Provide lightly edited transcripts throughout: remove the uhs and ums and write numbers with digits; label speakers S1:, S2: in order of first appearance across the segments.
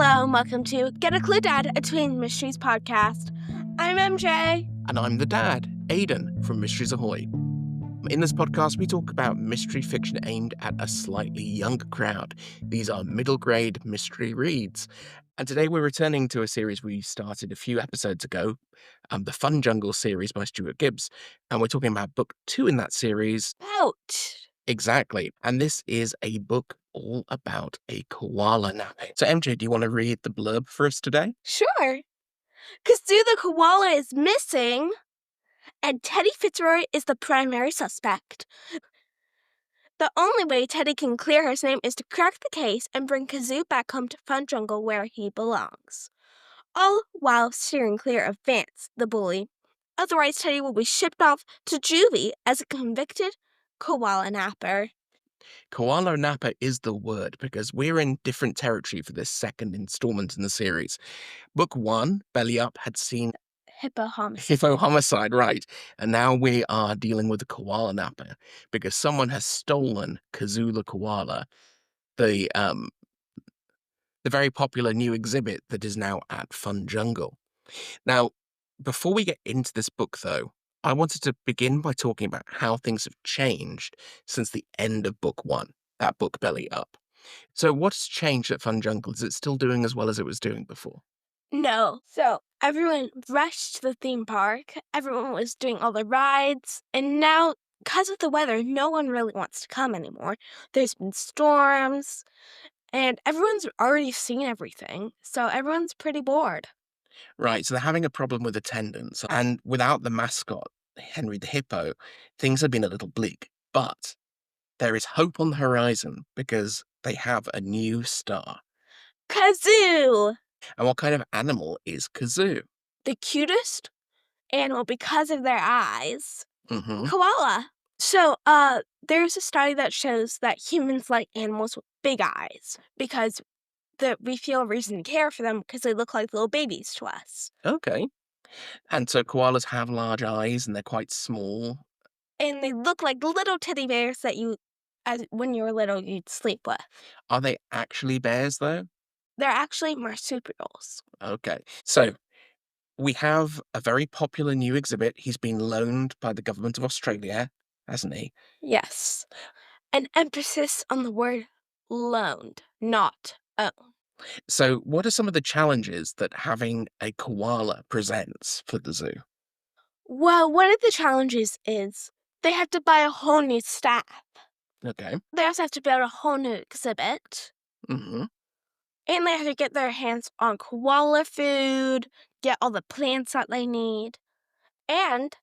S1: Hello and welcome to Get a Clue Dad, a Tween Mysteries podcast. I'm MJ.
S2: And I'm the dad, Aidan, from Mysteries Ahoy. In this podcast, we talk about mystery fiction aimed at a slightly younger crowd. These are middle grade mystery reads. And today we're returning to a series we started a few episodes ago, the FunJungle series by Stuart Gibbs. And we're talking about book 2 in that series.
S1: Poached.
S2: Exactly. And this is a book all about a koala napping. So MJ, do you want to read the blurb for us today?
S1: Sure. Kazoo the koala is missing, and Teddy Fitzroy is the primary suspect. The only way Teddy can clear his name is to crack the case and bring Kazoo back home to FunJungle where he belongs. All while steering clear of Vance, the bully. Otherwise, Teddy will be shipped off to juvie as a convicted koala napper.
S2: Koala napper is the word because we're in different territory for this second installment in the series. Book 1, Belly Up, had seen
S1: Hippo homicide.
S2: hippo homicide, right? And now we are dealing with the koala napper because someone has stolen Kazoo the koala, the very popular new exhibit that is now at FunJungle. Now, before we get into this book, though, I wanted to begin by talking about how things have changed since the end of book 1, that book Belly Up. So what's changed at FunJungle? Is it still doing as well as it was doing before?
S1: No. So everyone rushed to the theme park. Everyone was doing all the rides. And now, because of the weather, no one really wants to come anymore. There's been storms, and everyone's already seen everything. So everyone's pretty bored.
S2: Right, so they're having a problem with attendance. And without the mascot, Henry the Hippo, things have been a little bleak. But there is hope on the horizon because they have a new star.
S1: Kazoo!
S2: And what kind of animal is Kazoo?
S1: The cutest animal because of their eyes.
S2: Mm-hmm.
S1: Koala. So, there's a study that shows that humans like animals with big eyes because we feel a reason to care for them because they look like little babies to us.
S2: Okay. And so koalas have large eyes and they're quite small.
S1: And they look like little teddy bears that when you were little, you'd sleep with.
S2: Are they actually bears, though?
S1: They're actually marsupials.
S2: Okay. So we have a very popular new exhibit. He's been loaned by the government of Australia, hasn't he?
S1: Yes. An emphasis on the word loaned, not owned.
S2: So what are some of the challenges that having a koala presents for the zoo?
S1: Well, one of the challenges is they have to buy a whole new staff.
S2: Okay.
S1: They also have to build a whole new exhibit.
S2: Mm-hmm.
S1: And they have to get their hands on koala food, get all the plants that they need, and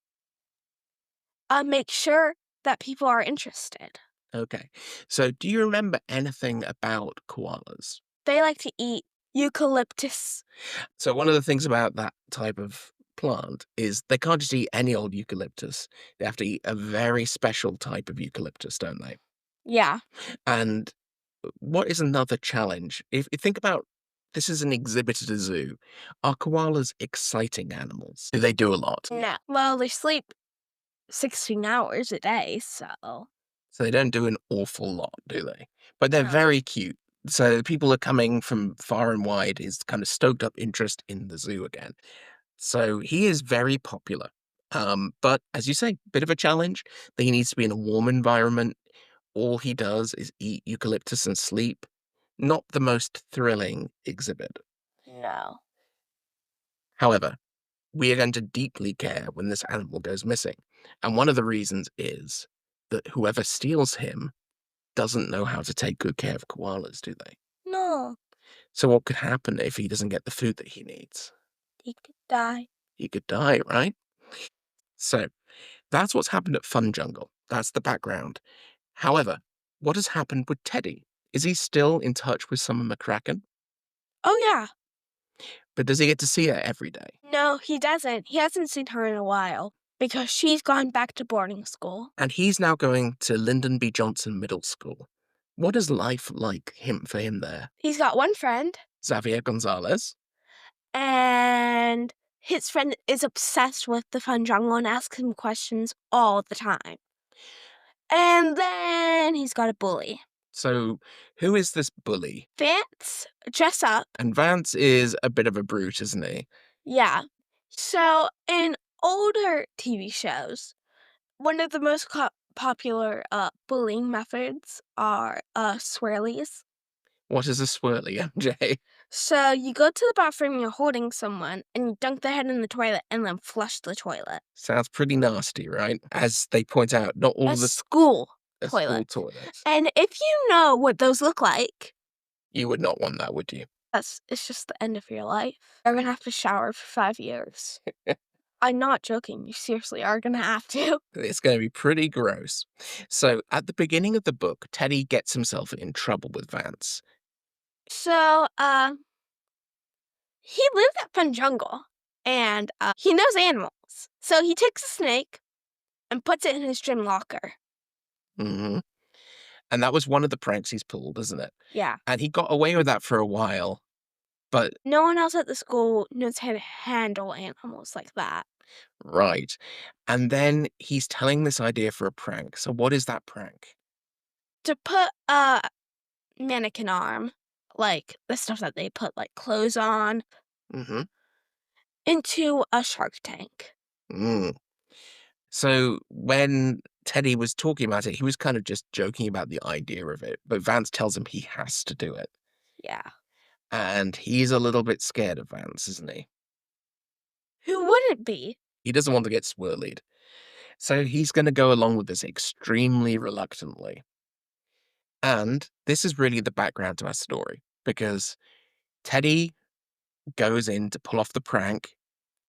S1: make sure that people are interested.
S2: Okay. So do you remember anything about koalas?
S1: They like to eat eucalyptus.
S2: So one of the things about that type of plant is they can't just eat any old eucalyptus. They have to eat a very special type of eucalyptus, don't they?
S1: Yeah.
S2: And what is another challenge? If you think about this is an exhibit at a zoo, are koalas exciting animals? Do they do a lot?
S1: No. Well, they sleep 16 hours a day, so.
S2: So they don't do an awful lot, do they? But they're
S1: No.
S2: very cute. So people are coming from far and wide. Is kind of stoked up interest in the zoo again. So he is very popular. But as you say, bit of a challenge. That he needs to be in a warm environment. All he does is eat eucalyptus and sleep. Not the most thrilling exhibit.
S1: No.
S2: However, we are going to deeply care when this animal goes missing. And one of the reasons is that whoever steals him doesn't know how to take good care of koalas, do they?
S1: No.
S2: So what could happen if he doesn't get the food that he needs?
S1: He could die.
S2: He could die, right? So that's what's happened at FunJungle. That's the background. However, what has happened with Teddy? Is he still in touch with Summer McCracken?
S1: Oh, yeah.
S2: But does he get to see her every day?
S1: No, he doesn't. He hasn't seen her in a while because she's gone back to boarding school.
S2: And he's now going to Lyndon B. Johnson Middle School. What is life like for him there?
S1: He's got one friend,
S2: Xavier Gonzalez?
S1: and his friend is obsessed with the FunJungle and asks him questions all the time. And then he's got a bully.
S2: So, who is this bully?
S1: Vance, dress up.
S2: And Vance is a bit of a brute, isn't he?
S1: Yeah. So, in older TV shows, one of the most popular bullying methods are swirlies.
S2: What is a swirly, MJ?
S1: So, you go to the bathroom, you're holding someone, and you dunk their head in the toilet and then flush the toilet.
S2: Sounds pretty nasty, right? As they point out, not all
S1: A
S2: of the
S1: school
S2: school
S1: toilet.
S2: toilets.
S1: And if you know what those look like,
S2: You would not want that, would you?
S1: it's just the end of your life. You're gonna have to shower for 5 years. I'm not joking. You seriously are gonna have to.
S2: It's going to be pretty gross. So, at the beginning of the book, Teddy gets himself in trouble with Vance.
S1: So, he lives at FunJungle, and he knows animals. So he takes a snake and puts it in his gym locker.
S2: Hmm. And that was one of the pranks he's pulled, isn't it?
S1: Yeah.
S2: And he got away with that for a while, but
S1: No one else at the school knows how to handle animals like that.
S2: right. And then he's telling this idea for a prank. So, what is that prank?
S1: To put a mannequin arm, like the stuff that they put like clothes on,
S2: Hmm.
S1: into a shark tank.
S2: Mm. So, when Teddy was talking about it, he was kind of just joking about the idea of it, but Vance tells him he has to do it.
S1: Yeah.
S2: And he's a little bit scared of Vance, isn't he?
S1: Who wouldn't be?
S2: He doesn't want to get swirlied. So he's going to go along with this extremely reluctantly. And this is really the background to our story because Teddy goes in to pull off the prank,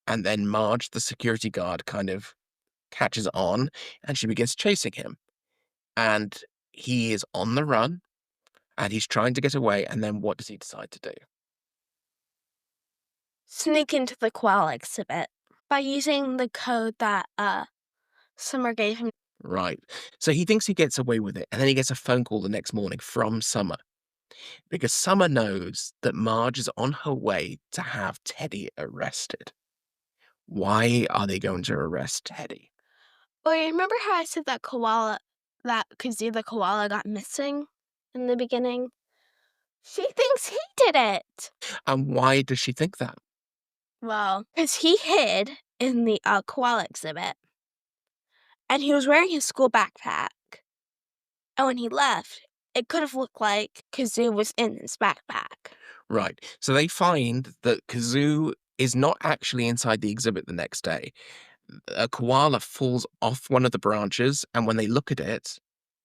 S2: and then Marge, the security guard, kind of catches on and she begins chasing him. And he is on the run and he's trying to get away. And then what does he decide to do?
S1: Sneak into the koala exhibit by using the code that Summer gave him.
S2: Right. So he thinks he gets away with it. And then he gets a phone call the next morning from Summer because Summer knows that Marge is on her way to have Teddy arrested. Why are they going to arrest Teddy?
S1: Oh, you remember how I said that Kazoo the koala got missing in the beginning? She thinks he did it.
S2: And why does she think that?
S1: Well, because he hid in the koala exhibit, and he was wearing his school backpack. And when he left, it could have looked like Kazoo was in his backpack.
S2: Right. So they find that Kazoo is not actually inside the exhibit the next day. A koala falls off one of the branches, and when they look at it,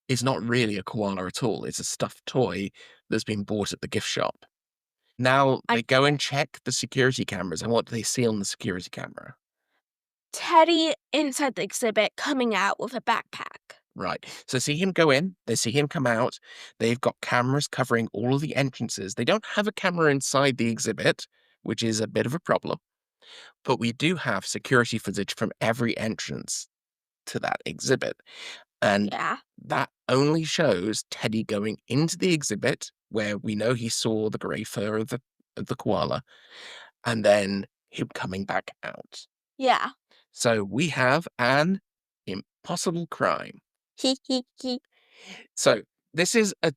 S2: it's not really a koala at all. It's a stuffed toy that's been bought at the gift shop. Now they go and check the security cameras, and what do they see on the security camera?
S1: Teddy inside the exhibit coming out with a backpack.
S2: Right. So see him go in, they see him come out. They've got cameras covering all of the entrances. They don't have a camera inside the exhibit, which is a bit of a problem. But we do have security footage from every entrance to that exhibit. And
S1: Yeah.
S2: that only shows Teddy going into the exhibit where we know he saw the grey fur of the koala, and then him coming back out.
S1: Yeah.
S2: So we have an impossible crime.
S1: He.
S2: So this is a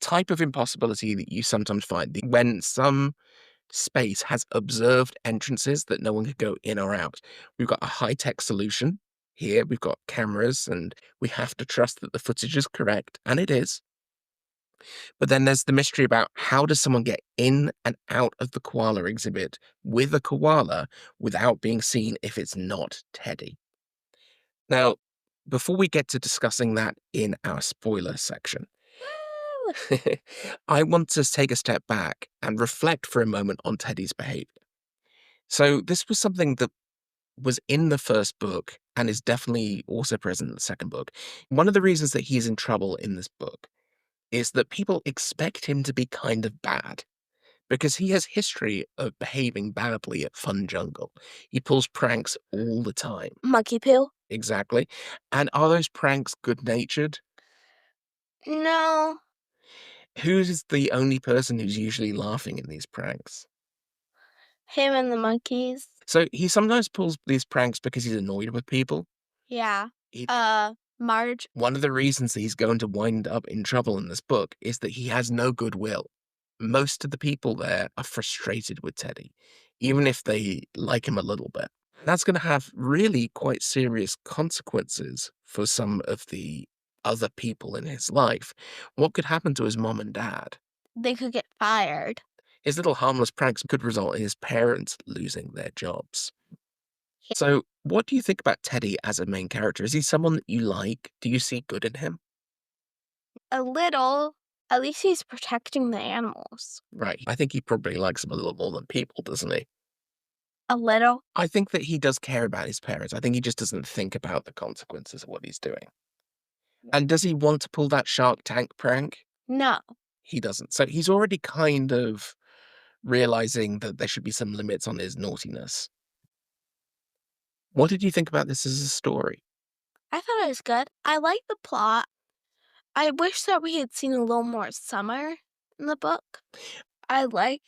S2: type of impossibility that you sometimes find when some space has observed entrances that no one could go in or out. We've got a high-tech solution here. We've got cameras and we have to trust that the footage is correct, and it is. But then there's the mystery about how does someone get in and out of the koala exhibit with a koala without being seen if it's not Teddy. Now, before we get to discussing that in our spoiler section, I want to take a step back and reflect for a moment on Teddy's behavior. So, this was something that was in the first book and is definitely also present in the second book. One of the reasons that he's in trouble in this book is that people expect him to be kind of bad because he has history of behaving badly at FunJungle. He pulls pranks all the time.
S1: Monkey poo?
S2: Exactly. And are those pranks good-natured?
S1: No.
S2: Who's the only person who's usually laughing in these pranks?
S1: Him and the monkeys.
S2: So he sometimes pulls these pranks because he's annoyed with people.
S1: Yeah.
S2: He-
S1: Marge.
S2: One of the reasons that he's going to wind up in trouble in this book is that he has no goodwill. Most of the people there are frustrated with Teddy, even if they like him a little bit. That's going to have really quite serious consequences for some of the other people in his life. What could happen to his mom and dad?
S1: They could get fired.
S2: His little harmless pranks could result in his parents losing their jobs. So, what do you think about Teddy as a main character? Is he someone that you like? Do you see good in him?
S1: A little. At least he's protecting the animals.
S2: Right. I think he probably likes him a little more than people, doesn't he?
S1: A little.
S2: I think that he does care about his parents. I think he just doesn't think about the consequences of what he's doing. And does he want to pull that Shark Tank prank?
S1: No.
S2: He doesn't. So he's already kind of realizing that there should be some limits on his naughtiness. What did you think about this as a story?
S1: I thought it was good. I like the plot. I wish that we had seen a little more summer in the book. I like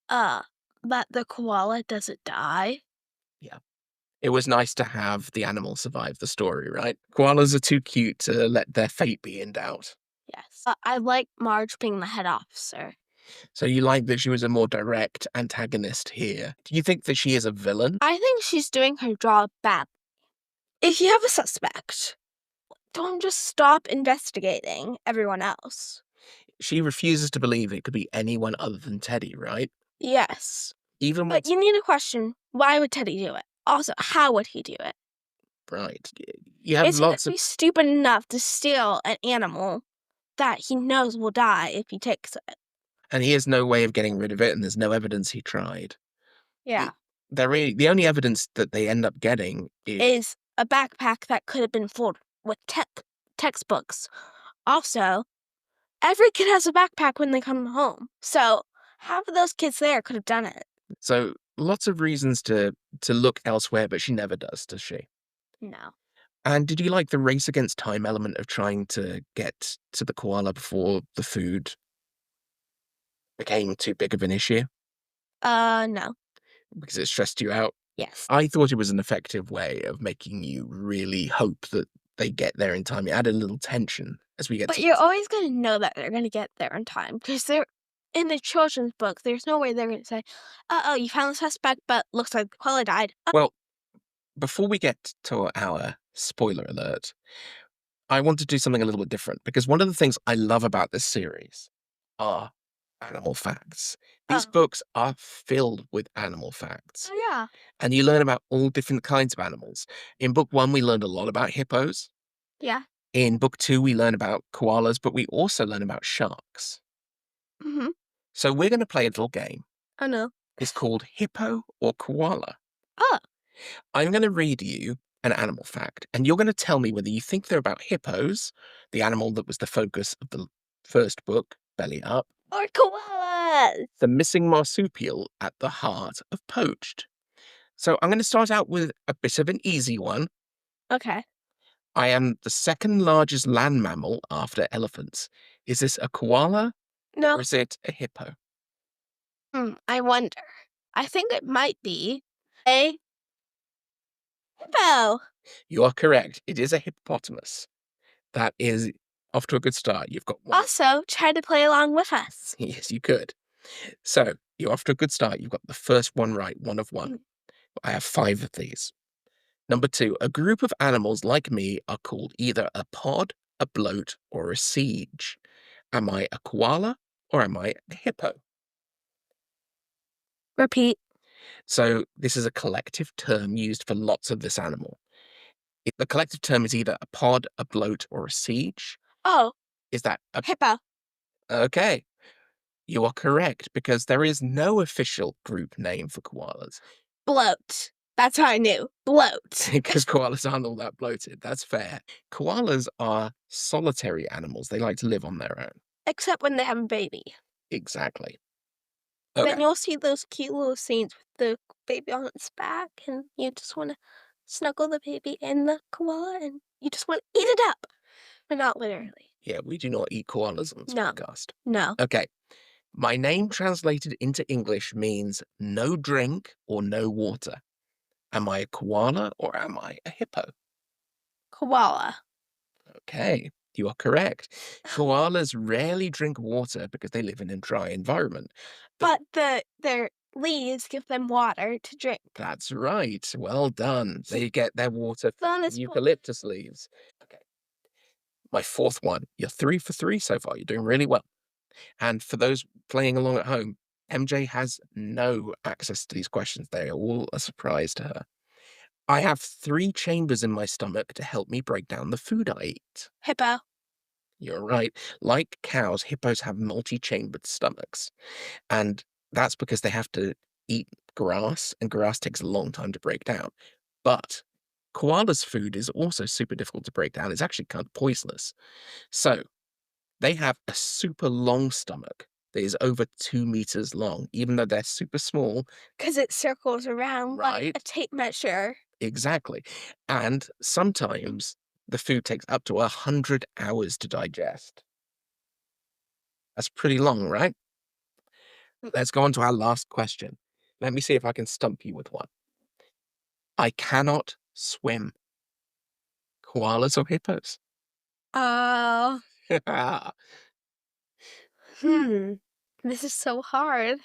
S1: that the koala doesn't die.
S2: Yeah. It was nice to have the animal survive the story, right? Koalas are too cute to let their fate be in doubt.
S1: Yes. I like Marge being the head officer.
S2: So you like that she was a more direct antagonist here. Do you think that she is a villain?
S1: I think she's doing her job badly. If you have a suspect, don't just stop investigating everyone else.
S2: She refuses to believe it could be anyone other than Teddy, right?
S1: Yes.
S2: Even when
S1: But you need to question, why would Teddy do it? Also, how would he do it?
S2: right. You have
S1: Is he
S2: lots of
S1: stupid enough to steal an animal that he knows will die if he takes it?
S2: and he has no way of getting rid of it, and there's no evidence he tried.
S1: Yeah.
S2: The only evidence that they end up getting
S1: Is a backpack that could have been filled with textbooks. Also, every kid has a backpack when they come home. So half of those kids there could have done it.
S2: so lots of reasons to look elsewhere, but she never does she?
S1: No.
S2: And did you like the race against time element of trying to get to the koala before the food became too big of an issue
S1: No.
S2: because it stressed you out?
S1: Yes.
S2: I thought it was an effective way of making you really hope that they get there in time. It added a little tension as we get
S1: But
S2: to
S1: you're always going to know that they're going to get there in time because they're in the children's book. There's no way they're going to say, "Oh, you found the suspect, but looks like the koala died."
S2: well, before we get to our spoiler alert, I want to do something a little bit different because one of the things I love about this series are animal facts. These
S1: Oh.
S2: books are filled with animal facts,
S1: Oh, yeah.
S2: and you learn about all different kinds of animals. In book one, we learned a lot about hippos.
S1: Yeah.
S2: In book two, we learn about koalas, but we also learn about sharks.
S1: Mm-hmm.
S2: So we're going to play a little game.
S1: Oh, no.
S2: It's called Hippo or Koala.
S1: Oh.
S2: I'm going to read you an animal fact, and you're going to tell me whether you think they're about hippos, the animal that was the focus of the first book, Belly Up,
S1: Or koalas.
S2: the missing marsupial at the heart of Poached. So I'm going to start out with a bit of an easy one.
S1: Okay.
S2: I am the second largest land mammal after elephants. Is this a koala
S1: No.
S2: or is it a hippo?
S1: I wonder. I think it might be a hippo.
S2: You are correct. It is a hippopotamus. That is off to a good start. You've got one.
S1: Also, try to play along with us.
S2: Yes, you could. So you're off to a good start. You've got the first one right, one of one. I have 5 of these. Number 2, a group of animals like me are called either a pod, a bloat, or a siege. Am I a koala or am I a hippo?
S1: Repeat.
S2: So this is a collective term used for lots of this animal. The collective term is either a pod, a bloat, or a siege.
S1: Oh,
S2: Is that a...
S1: hippo.
S2: Okay. You are correct because there is no official group name for koalas.
S1: Bloat. That's how I knew. Bloat.
S2: Because koalas aren't all that bloated. That's fair. Koalas are solitary animals. They like to live on their own.
S1: Except when they have a baby.
S2: Exactly.
S1: Then
S2: Okay.
S1: you'll see those cute little scenes with the baby on its back, and you just want to snuggle the baby in the koala, and you just want to eat it up. But not literally.
S2: Yeah, we do not eat koalas on this
S1: No.
S2: podcast.
S1: No.
S2: Okay. My name translated into English means no drink or no water. Am I a koala or am I a hippo?
S1: Koala.
S2: Okay, you are correct. Koalas rarely drink water because they live in a dry environment.
S1: But their leaves give them water to drink.
S2: That's right. Well done. They get their water from
S1: Bonus point.
S2: eucalyptus leaves. Okay, my fourth one. You're 3 for 3 so far. You're doing really well. And for those playing along at home, MJ has no access to these questions. They are all a surprise to her. I have 3 chambers in my stomach to help me break down the food I eat.
S1: Hippo.
S2: You're right. Like cows, hippos have multi-chambered stomachs. And that's because they have to eat grass, and grass takes a long time to break down. But koalas' food is also super difficult to break down. It's actually kind of poisonous. So they have a super long stomach that is over 2 meters long, even though they're super small.
S1: Because it circles around like
S2: Right.
S1: a tape measure.
S2: Exactly. And sometimes the food takes up to 100 hours to digest. That's pretty long, right? Let's go on to our last question. Let me see if I can stump you with one. I cannot swim. Koalas or hippos?
S1: Oh. This is so hard.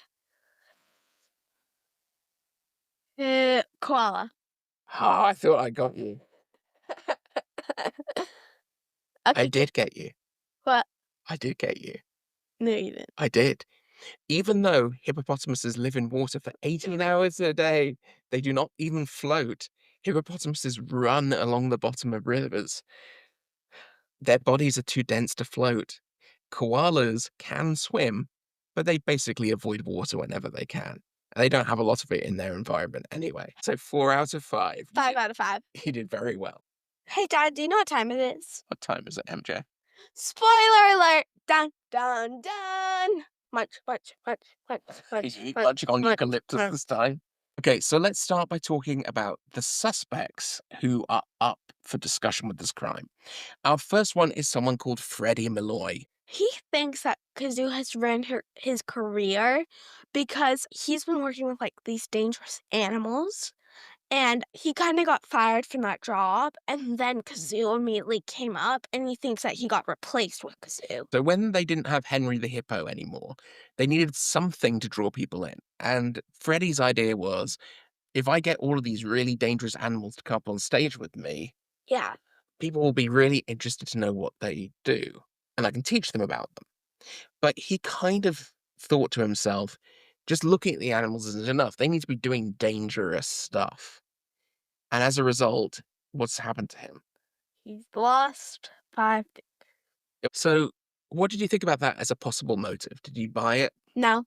S1: Koala.
S2: Oh, I thought I got you. I
S1: Okay.
S2: did get you.
S1: What?
S2: I did get you.
S1: No, you didn't.
S2: I did. Even though hippopotamuses live in water for 18 hours a day, they do not even float. Hippopotamuses run along the bottom of rivers. Their bodies are too dense to float. Koalas can swim, but they basically avoid water whenever they can. And they don't have a lot of it in their environment anyway. So 4 out of 5.
S1: 5 out of 5.
S2: You did very well.
S1: Hey, Dad, do you know what time it is?
S2: What time is it, MJ?
S1: Spoiler alert! Dun, dun, dun! Munch, munch, munch, munch, munch,
S2: You
S1: munch,
S2: munching on
S1: munch,
S2: eucalyptus
S1: munch.
S2: this time. Okay, so let's start by talking about the suspects who are up for discussion with this crime. Our first one is someone called Freddie Malloy.
S1: He thinks that Kazoo has ruined his career because he's been working with like these dangerous animals. And he kind of got fired from that job. And then Kazoo immediately came up and he thinks that he got replaced with Kazoo.
S2: So when they didn't have Henry the Hippo anymore, they needed something to draw people in. And Freddie's idea was, if I get all of these really dangerous animals to come up on stage with me,
S1: Yeah.
S2: people will be really interested to know what they do, and I can teach them about them. But he kind of thought to himself, just looking at the animals isn't enough. They need to be doing dangerous stuff. And as a result, what's happened to him?
S1: He's lost 5.
S2: So, what did you think about that as a possible motive? Did you buy it?
S1: No.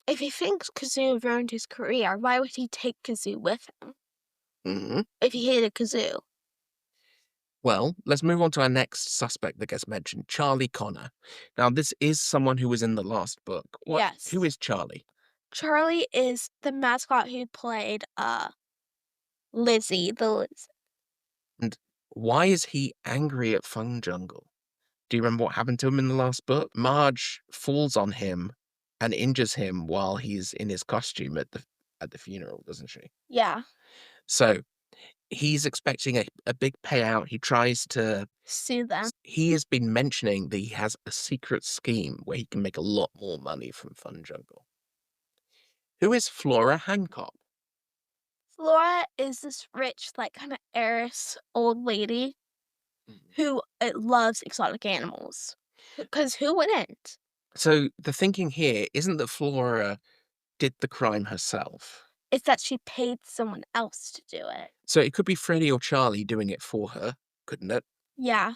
S1: If he thinks Kazoo ruined his career, why would he take Kazoo with him?
S2: Hmm.
S1: If he hated Kazoo.
S2: Well, let's move on to our next suspect that gets mentioned, Charlie Connor. Now, this is someone who was in the last book.
S1: Yes.
S2: Who is Charlie?
S1: Charlie is the mascot who played Lizzie the Liz.
S2: And why is he angry at FunJungle? Do you remember what happened to him in the last book? Marge falls on him and injures him while he's in his costume at the funeral, doesn't she?
S1: Yeah.
S2: So he's expecting a big payout. He tries to
S1: Sue them.
S2: he has been mentioning that he has a secret scheme where he can make a lot more money from FunJungle. Who is Flora Hancock?
S1: Flora is this rich, like, kind of heiress old lady who loves exotic animals. Because who wouldn't?
S2: So the thinking here isn't that Flora did the crime herself.
S1: It's that she paid someone else to do it.
S2: So it could be Freddie or Charlie doing it for her, couldn't it?
S1: Yeah.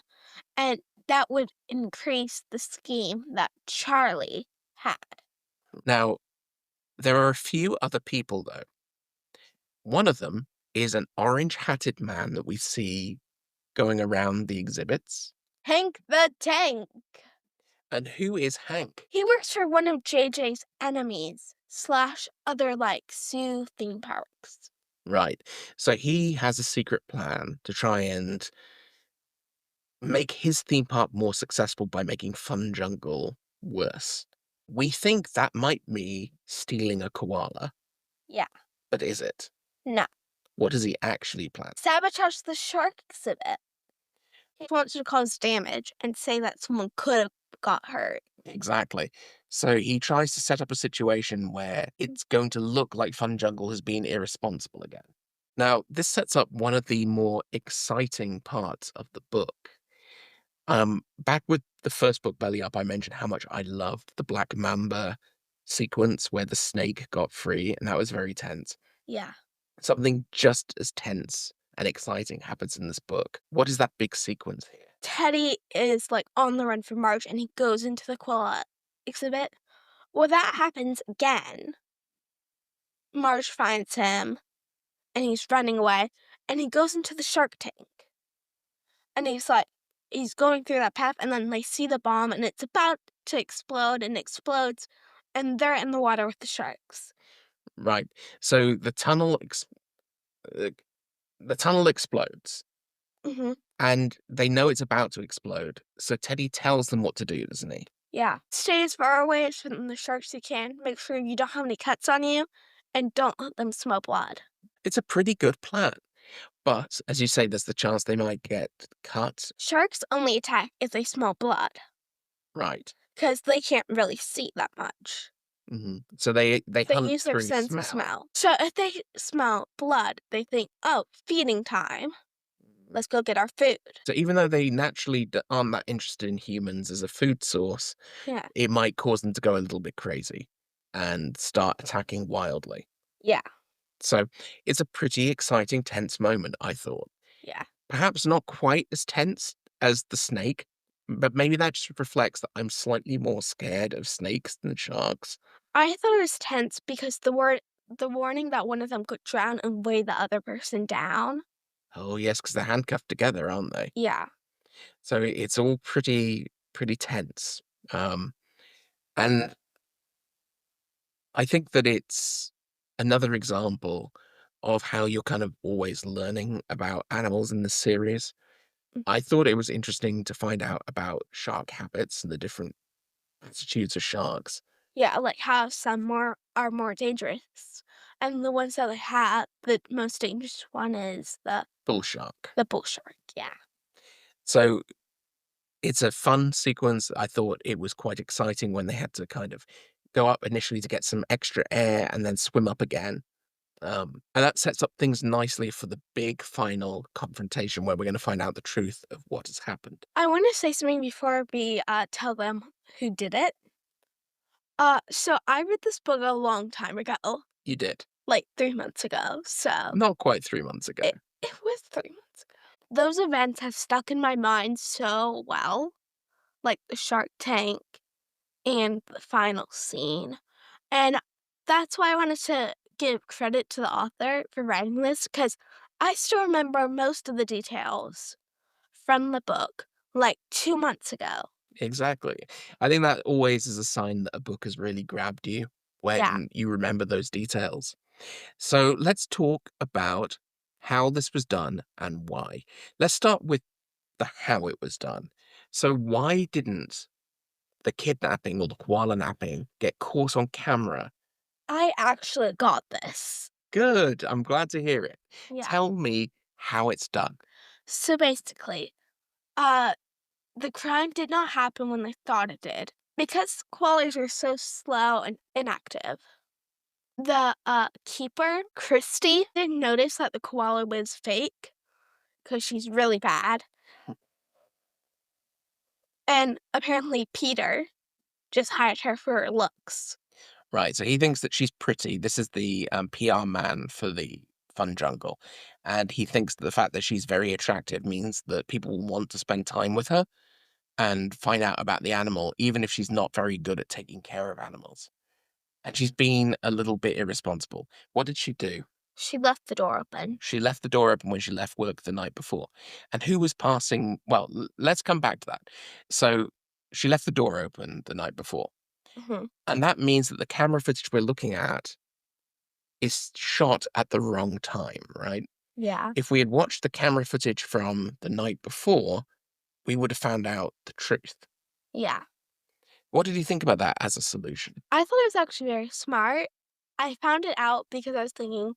S1: And that would increase the scheme that Charlie had.
S2: Now, there are a few other people, though. One of them is an orange-hatted man that we see going around the exhibits.
S1: Hank the Tank.
S2: And who is Hank?
S1: He works for one of JJ's enemies / other like Sioux theme parks.
S2: Right. So he has a secret plan to try and make his theme park more successful by making FunJungle worse. We think that might be stealing a koala.
S1: Yeah.
S2: But is it?
S1: No.
S2: What does he actually plan?
S1: Sabotage the shark exhibit. He wants to cause damage and say that someone could have got hurt.
S2: Exactly. So he tries to set up a situation where it's going to look like FunJungle has been irresponsible again. Now, this sets up one of the more exciting parts of the book. Back with the first book, Belly Up, I mentioned how much I loved the Black Mamba sequence where the snake got free, and that was very tense.
S1: Yeah.
S2: Something just as tense and exciting happens in this book. What is that big sequence here?
S1: Teddy is like on the run from Marge and he goes into the koala exhibit. Well, that happens again. Marge finds him and he's running away and he goes into the shark tank. And he's going through that path and then they see the bomb and it's about to explode and explodes and they're in the water with the sharks.
S2: Right. So uh, the tunnel explodes,
S1: Mm-hmm.
S2: and they know it's about to explode. So Teddy tells them what to do, doesn't he?
S1: Yeah. Stay as far away from the sharks you can. Make sure you don't have any cuts on you and don't let them smell blood.
S2: It's a pretty good plan. But as you say, there's the chance they might get cut.
S1: Sharks only attack if they smell blood
S2: Right.
S1: because they can't really see that much.
S2: So they
S1: They
S2: hunt
S1: use their
S2: through
S1: sense of smell. So if they smell blood, they think, oh, feeding time. Let's go get our food.
S2: So even though they naturally aren't that interested in humans as a food source,
S1: Yeah.
S2: it might cause them to go a little bit crazy and start attacking wildly.
S1: Yeah.
S2: So it's a pretty exciting, tense moment, I thought.
S1: Yeah.
S2: Perhaps not quite as tense as the snake, but maybe that just reflects that I'm slightly more scared of snakes than sharks.
S1: I thought it was tense because the warning that one of them could drown and weigh the other person down.
S2: Oh, yes, because they're handcuffed together, aren't they?
S1: Yeah.
S2: So it's all pretty tense. And I think that it's another example of how you're kind of always learning about animals in this series. I thought it was interesting to find out about shark habits and the different attitudes of sharks.
S1: Yeah, like how some are more dangerous. And the ones that I have, the most dangerous one is
S2: Bull shark.
S1: the bull shark. Yeah.
S2: So it's a fun sequence. I thought it was quite exciting when they had to kind of go up initially to get some extra air and then swim up again. And that sets up things nicely for the big final confrontation where we're going to find out the truth of what has happened.
S1: I want to say something before we tell them who did it. So I read this book a long time ago,
S2: You did.
S1: like 3 months ago. So
S2: Not quite 3 months ago.
S1: it was 3 months ago. Those events have stuck in my mind so well, like the Shark Tank and the final scene. And that's why I wanted to give credit to the author for writing this, because I still remember most of the details from the book, like 2 months ago.
S2: Exactly. I think that always is a sign that a book has really grabbed you
S1: Yeah.
S2: when you remember those details. So let's talk about how this was done and why. Let's start with the how it was done. So why didn't the kidnapping or the koala napping get caught on camera?
S1: I actually got this.
S2: Good. I'm glad to hear it.
S1: Yeah.
S2: Tell me how it's done.
S1: So basically, uh, the crime did not happen when they thought it did. Because koalas are so slow and inactive, the keeper, Christy, didn't notice that the koala was fake because she's really bad. And apparently, Peter just hired her for her looks.
S2: Right. So he thinks that she's pretty. This is the PR man for the FunJungle. And he thinks that the fact that she's very attractive means that people will want to spend time with her and find out about the animal, even if she's not very good at taking care of animals. And she's been a little bit irresponsible. What did she do?
S1: She left the door open.
S2: She left the door open when she left work the night before. And who was passing? Well, let's come back to that. So she left the door open the night before.
S1: Hmm.
S2: And that means that the camera footage we're looking at is shot at the wrong time, right?
S1: Yeah.
S2: If we had watched the camera footage from the night before, we would have found out the truth.
S1: Yeah.
S2: What did you think about that as a solution?
S1: I thought it was actually very smart. I found it out because I was thinking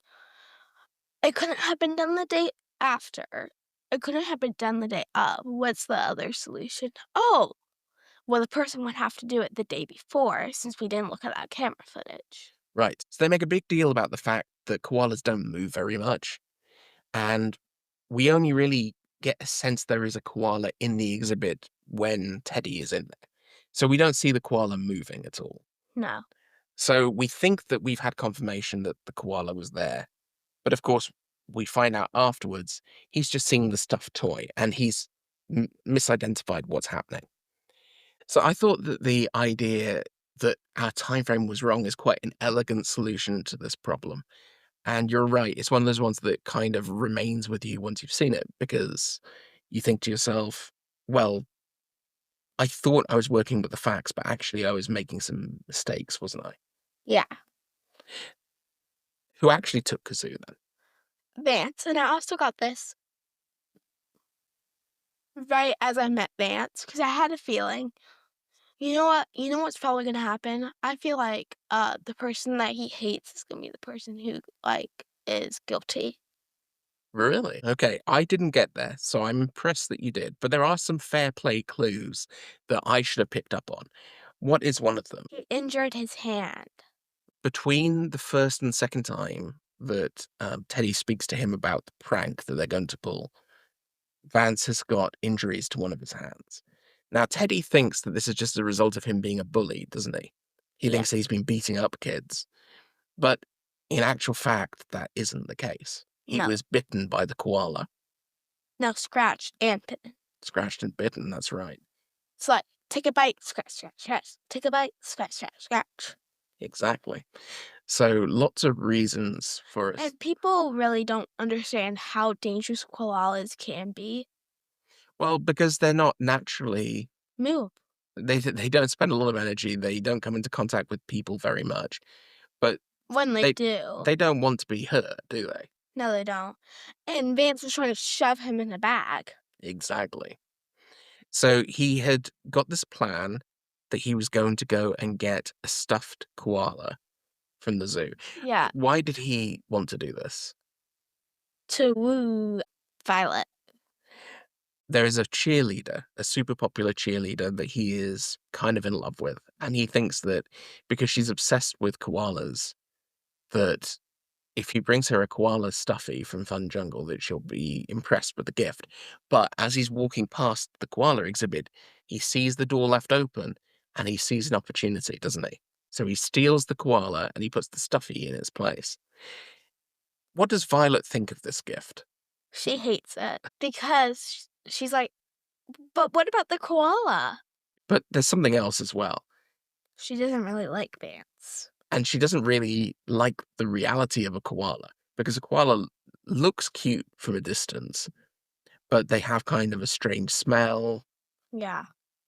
S1: it couldn't have been done the day after. It couldn't have been done the day of. What's the other solution? Oh, well, the person would have to do it the day before since we didn't look at that camera footage.
S2: Right. So they make a big deal about the fact that koalas don't move very much. And we only really get a sense there is a koala in the exhibit when Teddy is in there. So we don't see the koala moving at all.
S1: No.
S2: So we think that we've had confirmation that the koala was there. But of course, we find out afterwards he's just seeing the stuffed toy and he's misidentified what's happening. So I thought that the idea that our time frame was wrong is quite an elegant solution to this problem. And you're right, it's one of those ones that kind of remains with you once you've seen it because you think to yourself, well, I thought I was working with the facts, but actually I was making some mistakes, wasn't I?
S1: Yeah.
S2: Who actually took Kazoo then?
S1: Vance, and I also got this right as I met Vance because I had a feeling. You know what? You know what's probably gonna happen? I feel like the person that he hates is gonna be the person who is guilty.
S2: Really? Okay, I didn't get there, so I'm impressed that you did. But there are some fair play clues that I should have picked up on. What is one of them?
S1: He injured his hand.
S2: Between the first and second time that Teddy speaks to him about the prank that they're going to pull, Vance has got injuries to one of his hands. Now, Teddy thinks that this is just a result of him being a bully, doesn't he? He
S1: Yeah.
S2: thinks that he's been beating up kids. But in actual fact, that isn't the case. He
S1: No.
S2: was bitten by the koala.
S1: No, scratched and bitten.
S2: Scratched and bitten, that's right.
S1: It's like, take a bite, scratch, scratch, scratch. Take a bite, scratch, scratch, scratch.
S2: Exactly. So lots of reasons for us.
S1: And people really don't understand how dangerous koalas can be.
S2: Well, because they're not naturally,
S1: Move.
S2: they don't spend a lot of energy. They don't come into contact with people very much. But
S1: When they
S2: they
S1: do.
S2: they don't want to be hurt, do they?
S1: No, they don't. And Vance was trying to shove him in a bag.
S2: Exactly. So he had got this plan that he was going to go and get a stuffed koala from the zoo.
S1: Yeah.
S2: Why did he want to do this?
S1: To woo Violet.
S2: There is a cheerleader, a super popular cheerleader that he is kind of in love with, and he thinks that because she's obsessed with koalas, that if he brings her a koala stuffy from FunJungle, that she'll be impressed with the gift. But as he's walking past the koala exhibit, he sees the door left open, and he sees an opportunity, doesn't he? So he steals the koala and he puts the stuffy in its place. What does Violet think of this gift?
S1: She hates it because she's like, but what about the koala?
S2: But there's something else as well.
S1: She doesn't really like Vance.
S2: And she doesn't really like the reality of a koala because a koala looks cute from a distance, but they have kind of a strange smell.
S1: Yeah.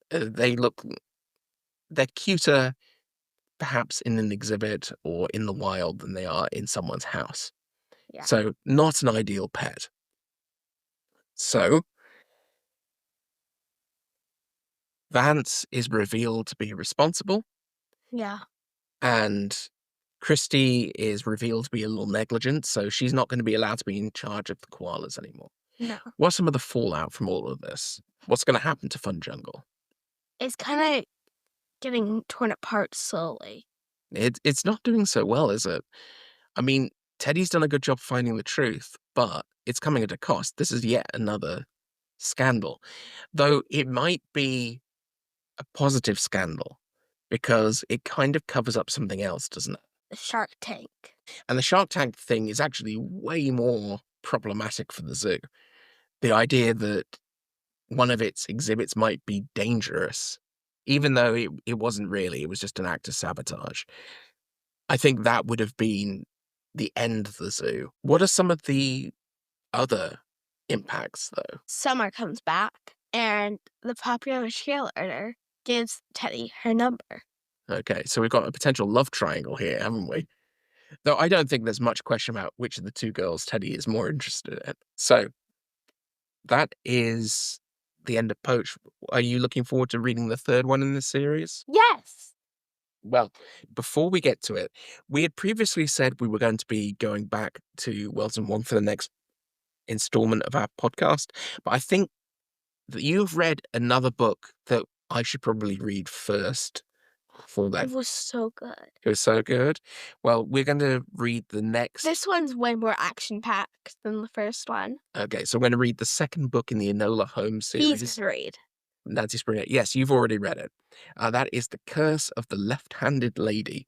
S2: They're cuter perhaps in an exhibit or in the wild than they are in someone's house.
S1: Yeah.
S2: So, not an ideal pet. So, Vance is revealed to be responsible,
S1: Yeah.
S2: and Christy is revealed to be a little negligent, so she's not going to be allowed to be in charge of the koalas anymore.
S1: No.
S2: What's some of the fallout from all of this? What's going to happen to FunJungle?
S1: It's kind of getting torn apart slowly.
S2: It's not doing so well, is it? I mean, Teddy's done a good job finding the truth, but it's coming at a cost. This is yet another scandal. Though it might be a positive scandal because it kind of covers up something else, doesn't it?
S1: The Shark Tank.
S2: And the Shark Tank thing is actually way more problematic for the zoo. The idea that one of its exhibits might be dangerous, even though it wasn't really, it was just an act of sabotage. I think that would have been the end of the zoo. What are some of the other impacts, though?
S1: Summer comes back, and the popular cheerleader gives Teddy her number.
S2: Okay, so we've got a potential love triangle here, haven't we? Though I don't think there's much question about which of the two girls Teddy is more interested in. So that is the end of Poach. Are you looking forward to reading the third one in this series?
S1: Yes!
S2: Well, before we get to it, we had previously said we were going to be going back to Welton 1 for the next installment of our podcast. But I think that you've read another book that I should probably read first for that.
S1: It was so good.
S2: It was so good. Well, we're going to read the next.
S1: This one's way more action-packed than the first one.
S2: Okay, so I'm going to read the second book in the Enola Holmes series.
S1: He's read.
S2: Nancy Springer. Yes, you've already read it. That is The Curse of the Left-Handed Lady,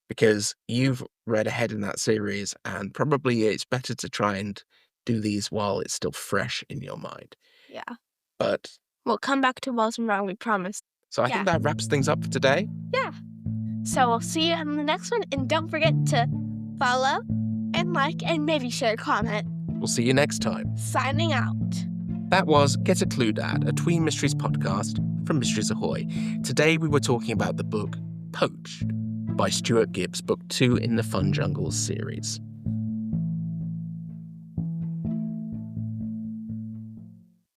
S2: because you've read ahead in that series, and probably it's better to try and do these while it's still fresh in your mind.
S1: Yeah.
S2: But
S1: We'll come back to Wells and Wrong, we promise.
S2: so I think that wraps things up for today.
S1: Yeah. So we'll see you in the next one, and don't forget to follow and like and maybe share a comment.
S2: We'll see you next time.
S1: Signing out.
S2: That was Get a Clue, Dad, a Tween Mysteries podcast from Mysteries Ahoy. Today we were talking about the book Poached by Stuart Gibbs, book 2 in the FunJungle series.